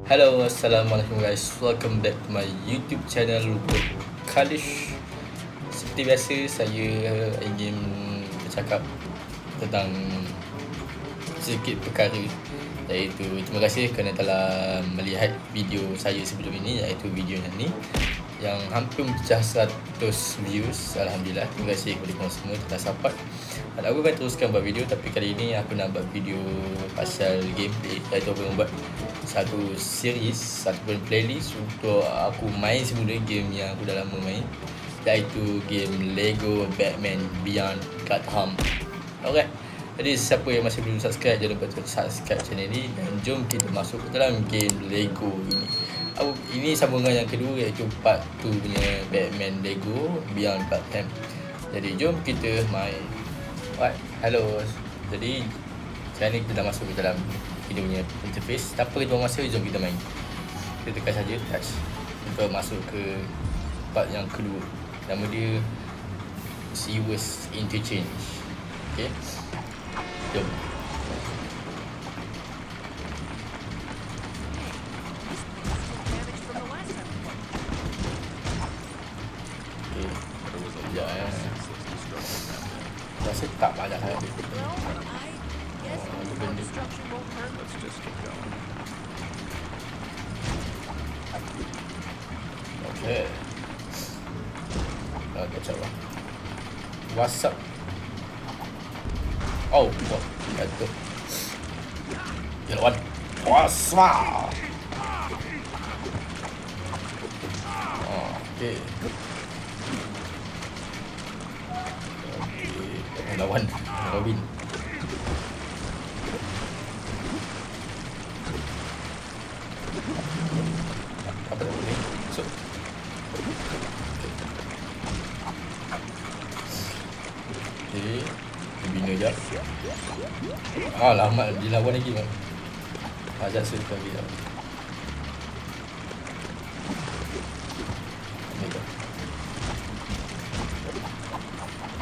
Hello, Assalamualaikum guys. Welcome back to my YouTube channel Kalish. Seperti biasa, saya ingin bercakap tentang sedikit perkara, iaitu terima kasih kerana telah melihat video saya sebelum ini, iaitu video yang hampir mencecah 100 views. Alhamdulillah, terima kasih kepada korang semua telah support. Dan aku akan teruskan buat video, tapi kali ini aku nak buat video pasal gameplay, iaitu aku nak buat satu series ataupun playlist untuk aku main semula game yang aku dah lama main, iaitu game Lego Batman Beyond Gotham. Alright, jadi siapa yang masih belum subscribe, jangan lupa untuk subscribe channel ini dan jom kita masuk ke dalam game Lego ini. Ini sambungan yang kedua, iaitu part 2 punya Batman Lego Beyond Gotham. Jadi jom kita main. Alright, hello. Jadi sekarang ni kita dah masuk ke dalam video punya interface. Tanpa kita buang masa, jom kita main. Kita tekan saja touch untuk masuk ke part yang kedua. Nama dia Sewers Interchange. Okay, jom. Okay, sekejap rasa tak banyak sangat. Okay. Kita coba. What's up? Oh, what? Jatuh. Ya lawan. What's up? Oh, okay. Okay, lawan Robin. Apa dah boleh? So, okay, bina jap. Lama dilawan lagi bang. Ajak suruh lagi jap. Ni tu.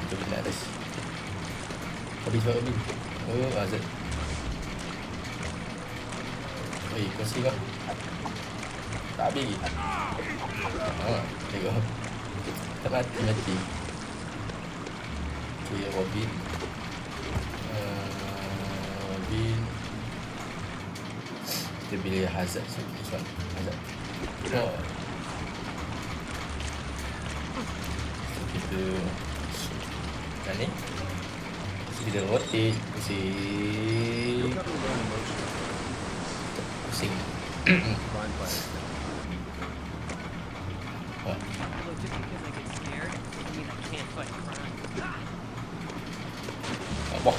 Kita bina atas. Habis Robin. Oh, Azad. Kasih bang. Tak habis. Tengok. Tak mati. Okay, Robin. Kita pilih Hazard. Hazard. Oh. Kita kan ni. Kita rotate. Pusing. What? Wah,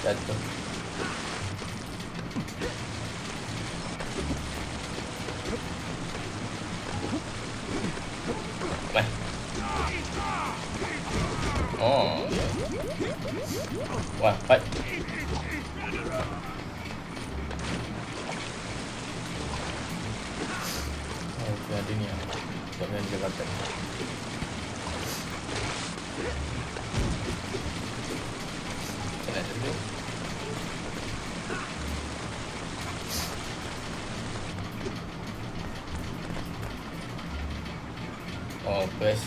jatuh. Wah. Oh. Wah, fight. Oh, ada ni. Buat dengan jabatan. Kena dulu. Oh, press.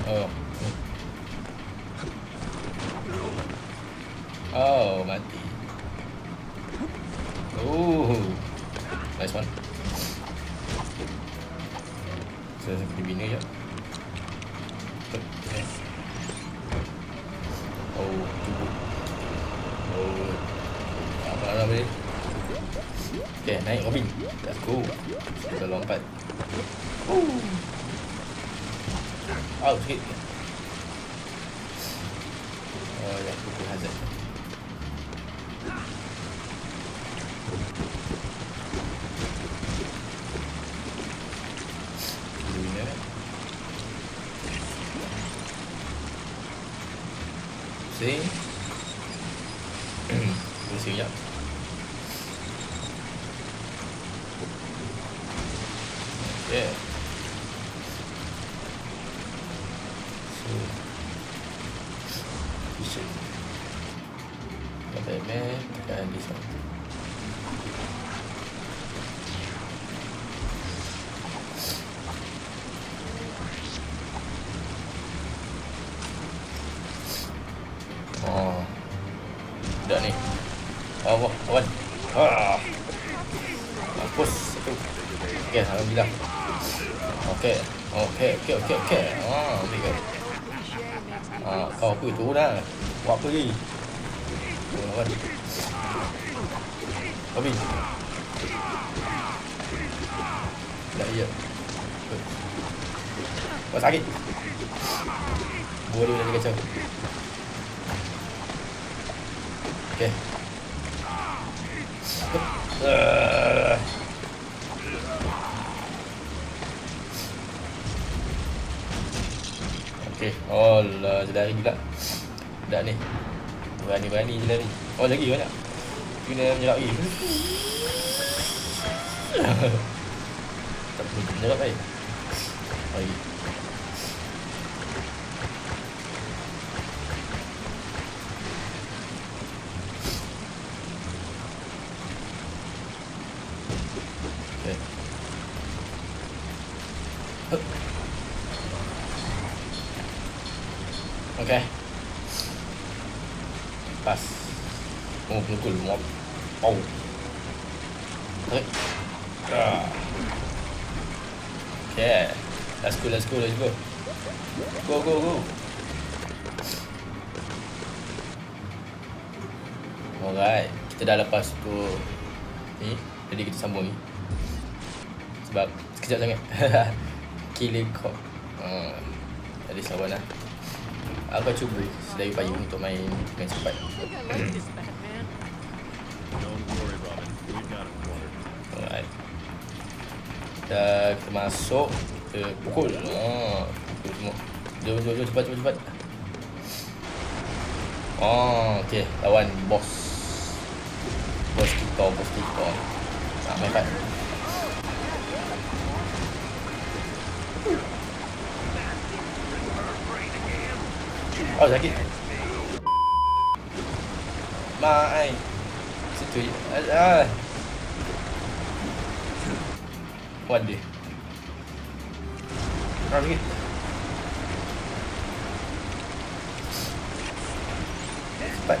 Oh. Oh, mati. Oh. Nice one. Saya pergi bina je. Okay. Oh, tubuh. Oh. Apa boleh? Okay, naik Robin. Let's go. Kita lompat. Oh, sikit. Oh, ya, pukul Hazard. Pusing. Pusing jap. Okay. So, t-shirt. Batman, tekan this one. Mampus satu. Okay, alhamdulillah. Okay. Ambil kan. Kau apa tu dah? Buat apa lagi? Lawan. Habis. Dah iya. Kau sakit. Buah dia dah kacau. Okay. Okay. Oh lah, dia lari pula. Budak ni. Berani-berani je lari. Oh, lagi banyak. Kena menyerap lagi. Tak perlu menyerap lagi. Lagi. Okay. Okay. Pas. Oh, pukul. Oh. Okay. Okay. Let's go. Go. Alright. Kita dah lepas tu ni. Jadi kita sambung ni. Sebab sekejap sangat. Killer Cop. Jadi sabar lah. Aku cuba sedaya upaya untuk main cepat. Alright. Kita masuk. Kita pukul. Pukul semua. Jom cepat. Okay. Lawan bos kita. Main kan. Oh, sakit. Mai. Situ. What dia? Sakit. Cepat.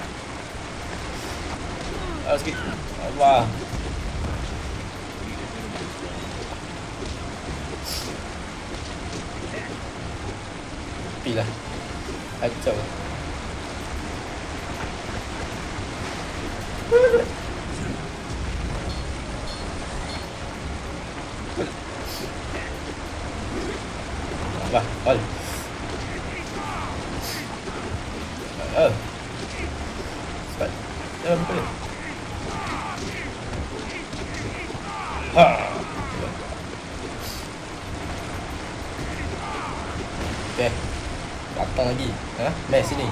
Sikit. Allah. Pilah. Kacau. Wah, ol. Cepat. Jangan boleh. Okay. Datang lagi. Mess sini.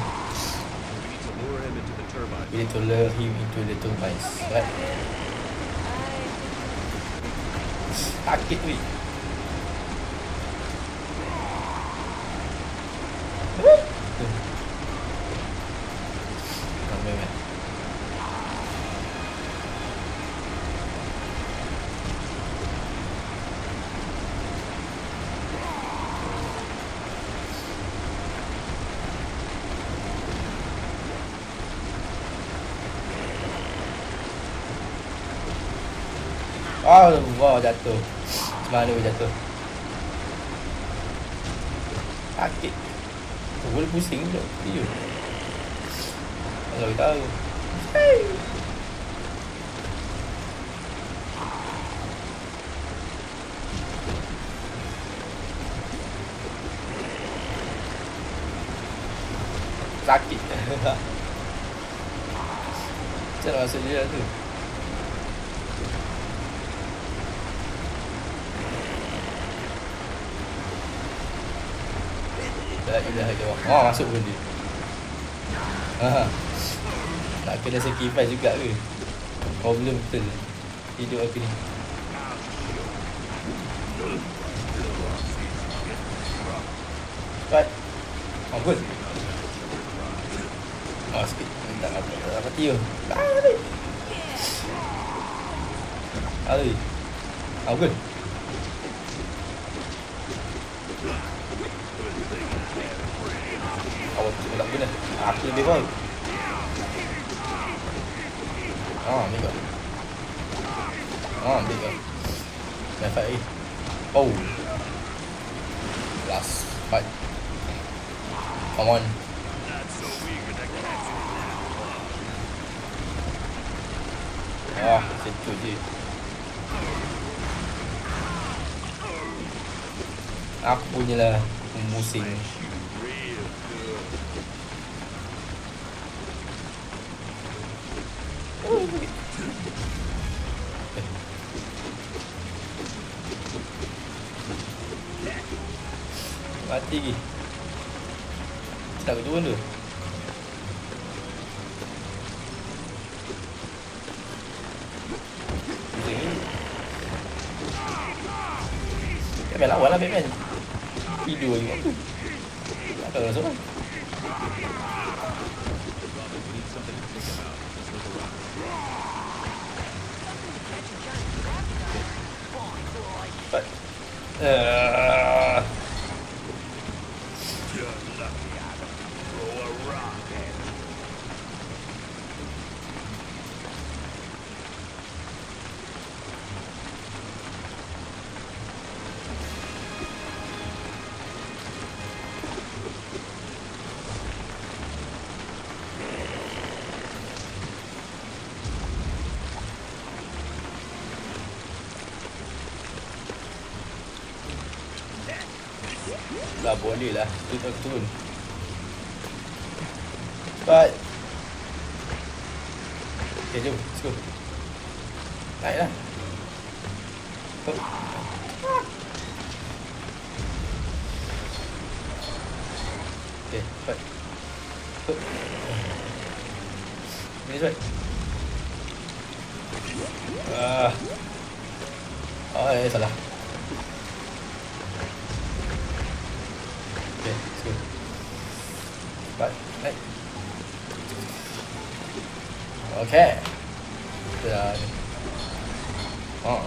We need to lure him into the turbines. Right? Sakit weh. Wow, jatuh. Mana boleh jatuh? Sakit. Boleh pusing pula. Dia. Kalau tahu. Sakit. Macam mana masuk dia tu? Masuk pun dia. Nak kena sacrifice juga ke? Problem betul hidup aku ni. Cepat. Mampus. Sikit. Tak dapat tiup. Mampus. Awak tak guna. Aku lebih baik. Ambil kau. Ambil kau. Main fight lagi. Oh, last fight. Come on. Ah, situ je. Aku punyalah musing. Mati lagi. Tak ke turun tu. Batman lawan lah Batman. Tidur juga. Tak tahu seorang. But lah boleh lah. Turun. Cepat. Okay, jom. Let's go. Naik lah. Okay, cepat. Ini cepat. Salah. Okay, let's go. Cepat, naik. Okay. Dah. Oh.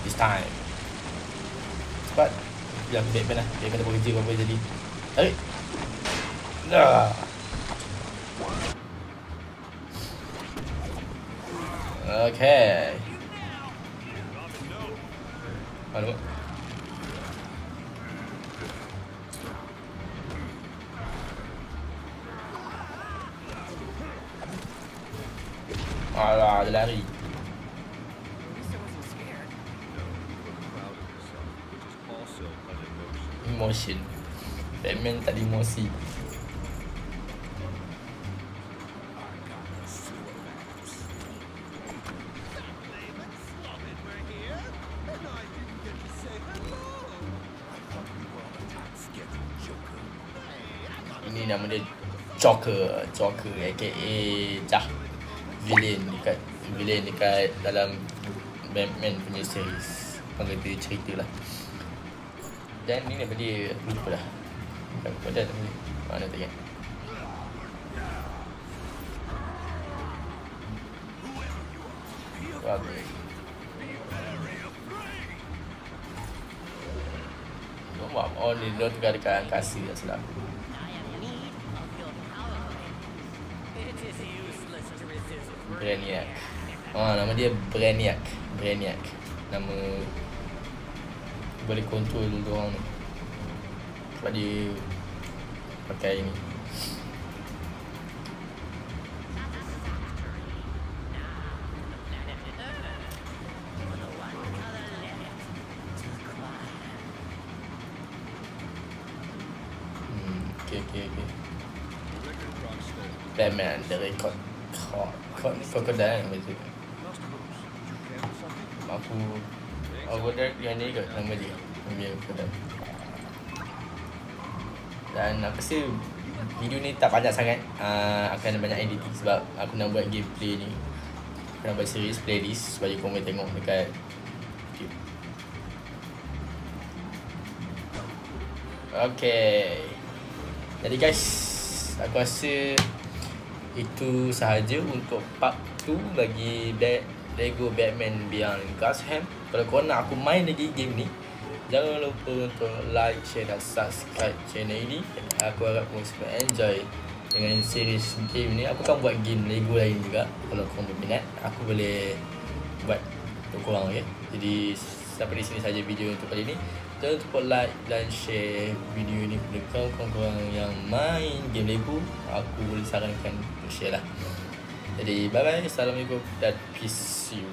This time. Cepat. Biar aku Batman lah. Batman dapat kerja apa jadi. Tarik. Dah. Okay. Alamak. Alah, dia lari. Emotion. Batman tak ada emosi. Ini nama dia Joker aka villain dekat dalam Batman punya series. Panggil dia cerita lah. Dan ni nama dia, aku lupa dah. Apa dah nama dia? Mana tak ingat. Bagus. Oh ni dia tengah dekat angkasa tak silap. Brainiac. Nama dia Brainiac. Nama boleh kontrol dia orang ni. Sebab dia pakai ni. Okay. Batman, the record crocodile nama tu. Aku dah yang ni kot nama dia. Nama crocodile. Dan aku rasa video ni tak panjang sangat. Akan ada banyak editing sebab aku nak buat gameplay ni. Aku nak buat series playlist supaya korang boleh tengok dekat YouTube. Okay. Jadi guys, aku rasa itu sahaja untuk part 2 bagi Lego Batman Beyond Gotham. Kalau korang nak aku main lagi game ni, jangan lupa untuk like, share dan subscribe channel ini. Aku harap korang semua enjoy dengan series game ni. Aku akan buat game Lego lain juga. Kalau korang berminat, aku boleh buat untuk korang, okay? Jadi sampai di sini saja video untuk kali ni. Jangan lupa like dan share video ni kepada kawan-kawan yang main game Lego. Aku boleh sarankan untuk share lah. Jadi bye bye, assalamualaikum dan peace you.